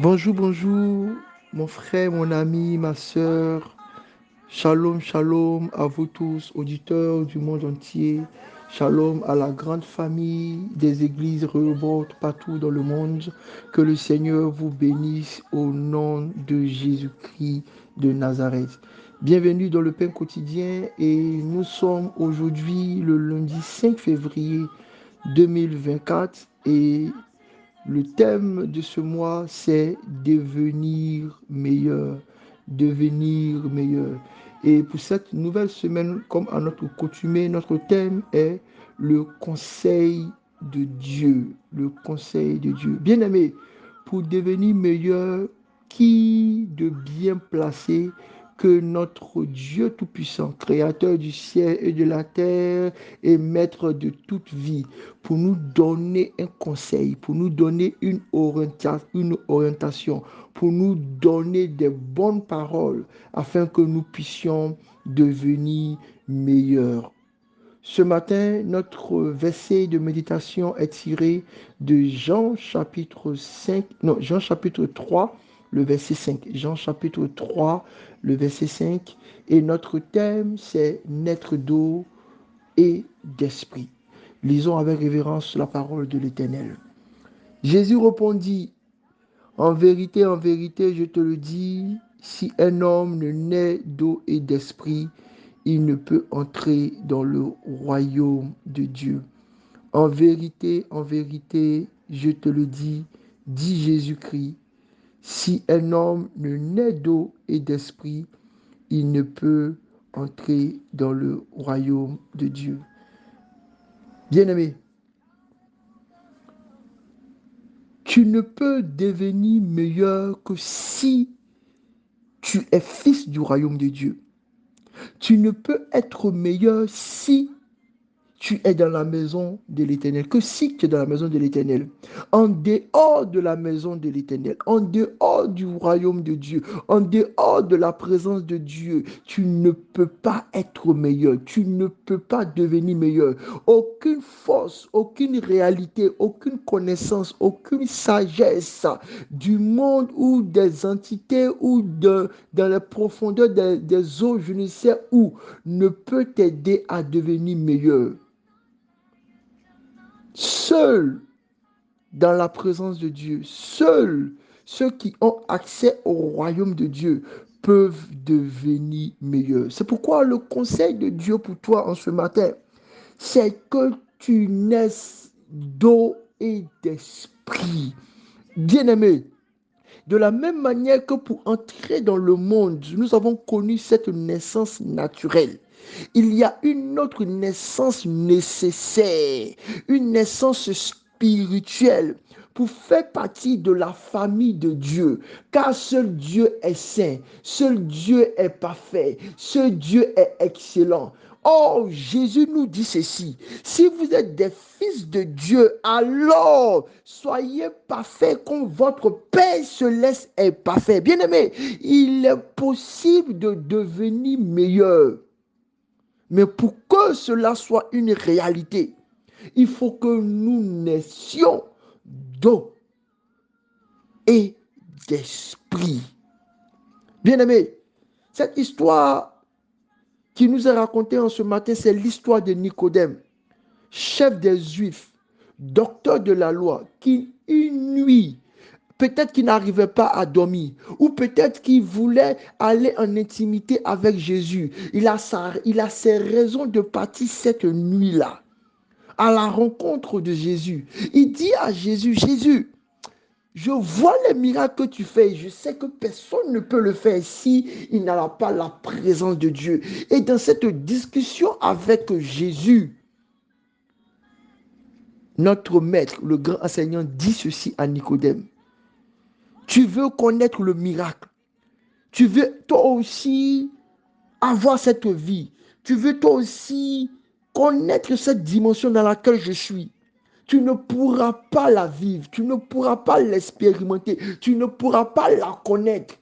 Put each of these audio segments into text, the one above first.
Bonjour, bonjour, mon frère, mon ami, ma sœur. Shalom, shalom à vous tous, auditeurs du monde entier. Shalom à la grande famille des églises Rehoboth partout dans le monde. Que le Seigneur vous bénisse au nom de Jésus-Christ de Nazareth. Bienvenue dans le pain quotidien et nous sommes aujourd'hui le lundi 5 février 2024 et le thème de ce mois, c'est devenir meilleur. Devenir meilleur. Et pour cette nouvelle semaine, comme à notre coutume, notre thème est le conseil de Dieu. Le conseil de Dieu. Bien-aimé, pour devenir meilleur, qui de bien placé que notre Dieu Tout-Puissant, Créateur du ciel et de la terre et Maître de toute vie, pour nous donner un conseil, pour nous donner une orientation, pour nous donner des bonnes paroles afin que nous puissions devenir meilleurs. Ce matin, notre verset de méditation est tiré de Jean chapitre 5, non, Jean chapitre 3, le verset 5. Jean chapitre 3, le verset 5. Et notre thème, c'est naître d'eau et d'esprit. Lisons avec révérence la parole de l'Éternel. Jésus répondit, en vérité, je te le dis, si un homme ne naît d'eau et d'esprit, il ne peut entrer dans le royaume de Dieu. En vérité, je te le dis, dit Jésus-Christ, si un homme ne naît d'eau et d'esprit, il ne peut entrer dans le royaume de Dieu. Bien-aimé, tu ne peux devenir meilleur que si tu es fils du royaume de Dieu. Tu ne peux être meilleur si tu es dans la maison de l'Éternel, que si tu es dans la maison de l'Éternel, en dehors de la maison de l'Éternel, en dehors du royaume de Dieu, en dehors de la présence de Dieu, tu ne peux pas être meilleur, tu ne peux pas devenir meilleur. Aucune force, aucune réalité, aucune connaissance, aucune sagesse du monde ou des entités ou dans les profondeurs des eaux, je ne sais où, ne peut t'aider à devenir meilleur. Seuls dans la présence de Dieu, seuls ceux qui ont accès au royaume de Dieu peuvent devenir meilleurs. C'est pourquoi le conseil de Dieu pour toi en ce matin, c'est que tu naisses d'eau et d'esprit. Bien-aimé, de la même manière que pour entrer dans le monde, nous avons connu cette naissance naturelle. Il y a une autre naissance nécessaire, une naissance spirituelle pour faire partie de la famille de Dieu. Car seul Dieu est saint, seul Dieu est parfait, seul Dieu est excellent. Oh, Jésus nous dit ceci, si vous êtes des fils de Dieu, alors soyez parfaits comme votre Père céleste est parfait. Bien-aimé, il est possible de devenir meilleur. Mais pour que cela soit une réalité, il faut que nous naissions d'eau et d'esprit. Bien-aimé, cette histoire qui nous est racontée en ce matin, c'est l'histoire de Nicodème, chef des Juifs, docteur de la loi, qui une nuit, peut-être qu'il n'arrivait pas à dormir, ou peut-être qu'il voulait aller en intimité avec Jésus. Il a ses raisons de partir cette nuit-là, à la rencontre de Jésus. Il dit à Jésus, Jésus, je vois les miracles que tu fais. Je sais que personne ne peut le faire si il n'a pas la présence de Dieu. Et dans cette discussion avec Jésus, notre maître, le grand enseignant, dit ceci à Nicodème. Tu veux connaître le miracle. Tu veux toi aussi avoir cette vie. Tu veux toi aussi connaître cette dimension dans laquelle je suis. Tu ne pourras pas la vivre, tu ne pourras pas l'expérimenter, tu ne pourras pas la connaître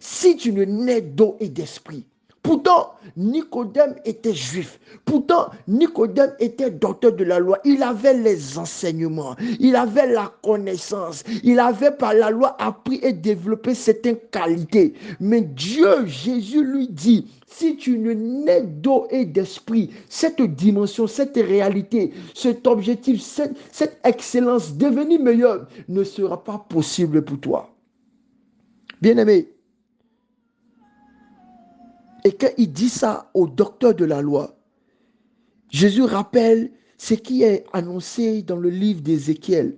si tu ne nais d'eau et d'esprit. Pourtant, Nicodème était juif. Pourtant, Nicodème était docteur de la loi. Il avait les enseignements. Il avait la connaissance. Il avait par la loi appris et développé certaines qualités. Mais Dieu, Jésus lui dit, si tu ne nais d'eau et d'esprit, cette dimension, cette réalité, cet objectif, cette excellence, devenir meilleur, ne sera pas possible pour toi. Bien-aimé, et quand il dit ça au docteur de la loi, Jésus rappelle ce qui est annoncé dans le livre d'Ézéchiel.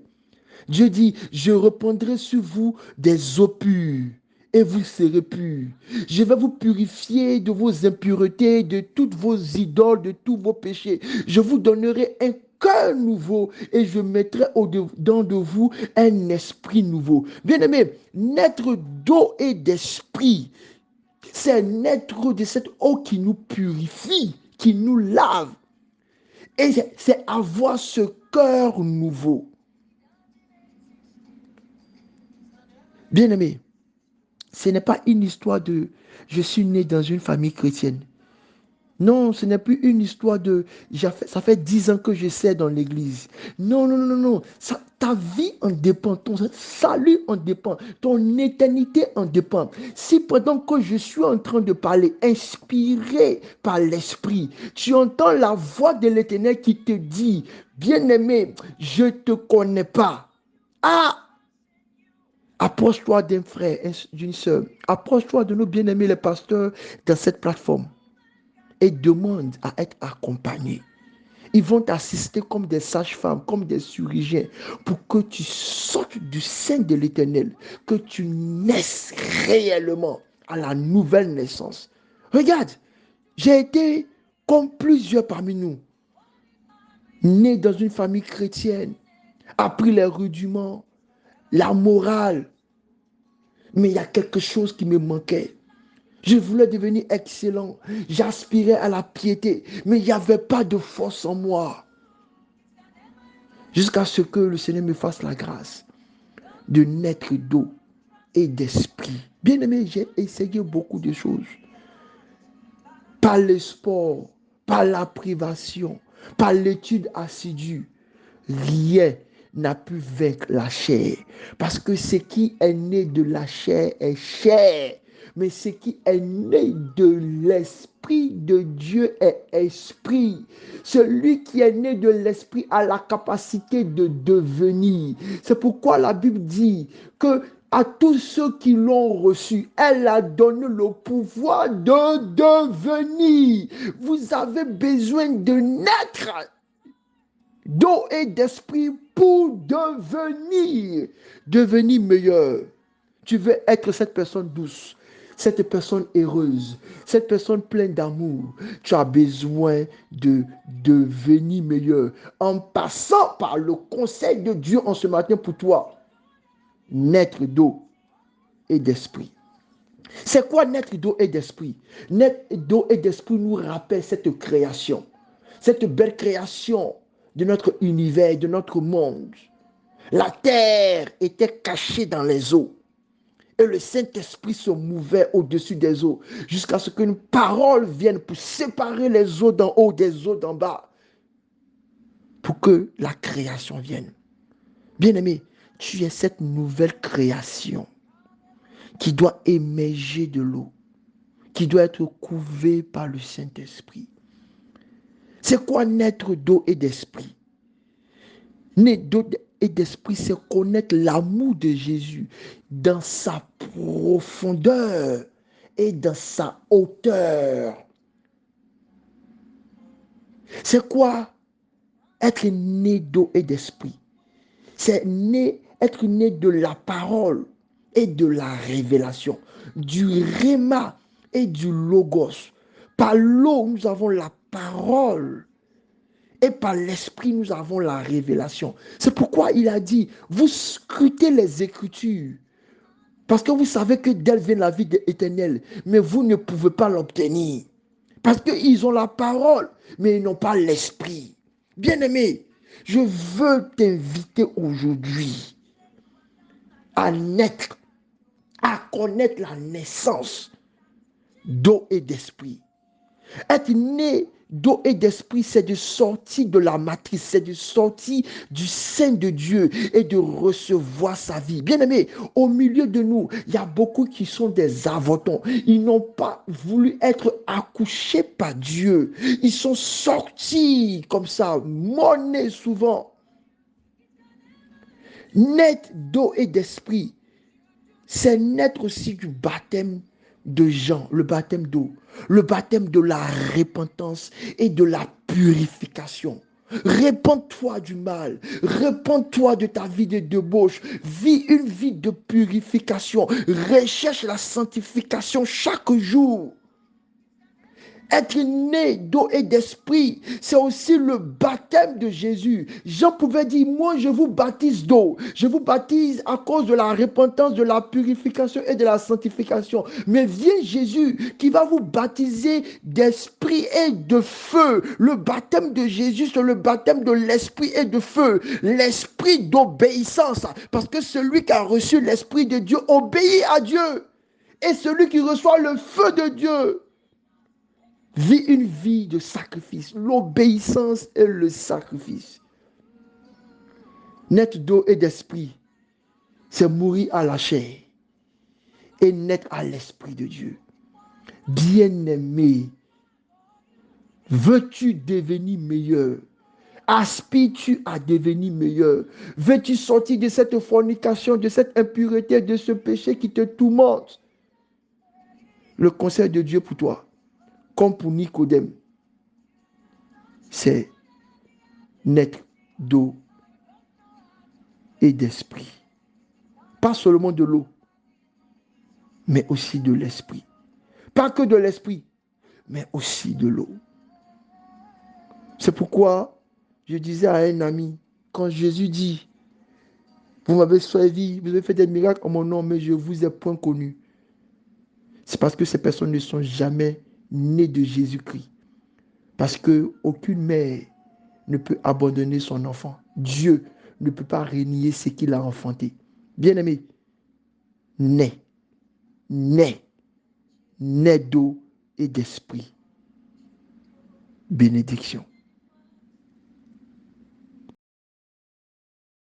Dieu dit, je répandrai sur vous des eaux pures et vous serez purs. Je vais vous purifier de vos impuretés, de toutes vos idoles, de tous vos péchés. Je vous donnerai un cœur nouveau et je mettrai au-dedans de vous un esprit nouveau. Bien-aimé, naître d'eau et d'esprit, c'est naître de cette eau qui nous purifie, qui nous lave. Et c'est avoir ce cœur nouveau. Bien-aimé, ce n'est pas une histoire de je suis né dans une famille chrétienne. Non, ce n'est plus une histoire de ça fait 10 ans que je sers dans l'église. Non, non, non, non, non. Ta vie en dépend, ton salut en dépend, ton éternité en dépend. Si pendant que je suis en train de parler, inspiré par l'Esprit, tu entends la voix de l'Éternel qui te dit, bien-aimé, je ne te connais pas. Ah! Approche-toi d'un frère, d'une sœur. Approche-toi de nos bien-aimés les pasteurs dans cette plateforme et demande à être accompagné. Ils vont t'assister comme des sages-femmes, comme des chirurgiens, pour que tu sortes du sein de l'Éternel, que tu naisses réellement à la nouvelle naissance. Regarde, j'ai été, comme plusieurs parmi nous, né dans une famille chrétienne, appris les rudiments, la morale, mais il y a quelque chose qui me manquait. Je voulais devenir excellent. J'aspirais à la piété, mais il n'y avait pas de force en moi. Jusqu'à ce que le Seigneur me fasse la grâce de naître d'eau et d'esprit. Bien aimé, j'ai essayé beaucoup de choses. Par le sport, par la privation, par l'étude assidue, rien n'a pu vaincre la chair. Parce que ce qui est né de la chair est chair. Mais ce qui est né de l'Esprit de Dieu est esprit. Celui qui est né de l'Esprit a la capacité de devenir. C'est pourquoi la Bible dit que à tous ceux qui l'ont reçu, elle a donné le pouvoir de devenir. Vous avez besoin de naître d'eau et d'esprit pour devenir meilleur. Tu veux être cette personne douce, cette personne heureuse, cette personne pleine d'amour. Tu as besoin de devenir meilleur en passant par le conseil de Dieu en ce matin pour toi. Naître d'eau et d'esprit. C'est quoi naître d'eau et d'esprit? Naître d'eau et d'esprit nous rappelle cette création, cette belle création de notre univers, de notre monde. La terre était cachée dans les eaux et le Saint-Esprit se mouvait au-dessus des eaux jusqu'à ce qu'une parole vienne pour séparer les eaux d'en haut des eaux d'en bas pour que la création vienne. Bien-aimé, tu es cette nouvelle création qui doit émerger de l'eau, qui doit être couvée par le Saint-Esprit. C'est quoi naître d'eau et d'esprit? Naître d'eau et d'esprit, c'est connaître l'amour de Jésus dans sa profondeur et dans sa hauteur. C'est quoi être né d'eau et d'esprit? C'est être né de la parole et de la révélation, du réma et du logos. Par l'eau, nous avons la parole. Et par l'esprit, nous avons la révélation. C'est pourquoi il a dit, vous scrutez les Écritures. Parce que vous savez que d'elles vient la vie éternelle. Mais vous ne pouvez pas l'obtenir. Parce qu'ils ont la parole, mais ils n'ont pas l'esprit. Bien-aimé, je veux t'inviter aujourd'hui à naître, à connaître la naissance d'eau et d'esprit. Être né d'eau et d'esprit, c'est de sortir de la matrice, c'est de sortir du sein de Dieu et de recevoir sa vie. Bien-aimés, au milieu de nous, il y a beaucoup qui sont des avortons. Ils n'ont pas voulu être accouchés par Dieu. Ils sont sortis comme ça, monnés souvent. Naître d'eau et d'esprit, c'est naître aussi du baptême de Jean, le baptême d'eau, le baptême de la repentance et de la purification. Répands-toi du mal, répands-toi de ta vie de débauche, vis une vie de purification, recherche la sanctification chaque jour. Être né d'eau et d'esprit, c'est aussi le baptême de Jésus. Jean pouvait dire, moi je vous baptise d'eau. Je vous baptise à cause de la repentance, de la purification et de la sanctification. Mais vient Jésus qui va vous baptiser d'esprit et de feu. Le baptême de Jésus, c'est le baptême de l'esprit et de feu. L'esprit d'obéissance. Parce que celui qui a reçu l'esprit de Dieu obéit à Dieu. Et celui qui reçoit le feu de Dieu vit une vie de sacrifice, l'obéissance et le sacrifice. Naître d'eau et d'esprit, c'est mourir à la chair et naître à l'esprit de Dieu. Bien-aimé, veux-tu devenir meilleur? Aspires-tu à devenir meilleur? Veux-tu sortir de cette fornication, de cette impureté, de ce péché qui te tourmente? Le conseil de Dieu pour toi, comme pour Nicodème, c'est naître d'eau et d'esprit. Pas seulement de l'eau, mais aussi de l'esprit. Pas que de l'esprit, mais aussi de l'eau. C'est pourquoi je disais à un ami, quand Jésus dit, vous m'avez servi, vous avez fait des miracles en mon nom, mais je ne vous ai point connu. C'est parce que ces personnes ne sont jamais nées de Jésus-Christ. Parce qu'aucune mère ne peut abandonner son enfant. Dieu ne peut pas renier ce qu'il a enfanté. Bien-aimé, naît, naît, naît d'eau et d'esprit. Bénédiction.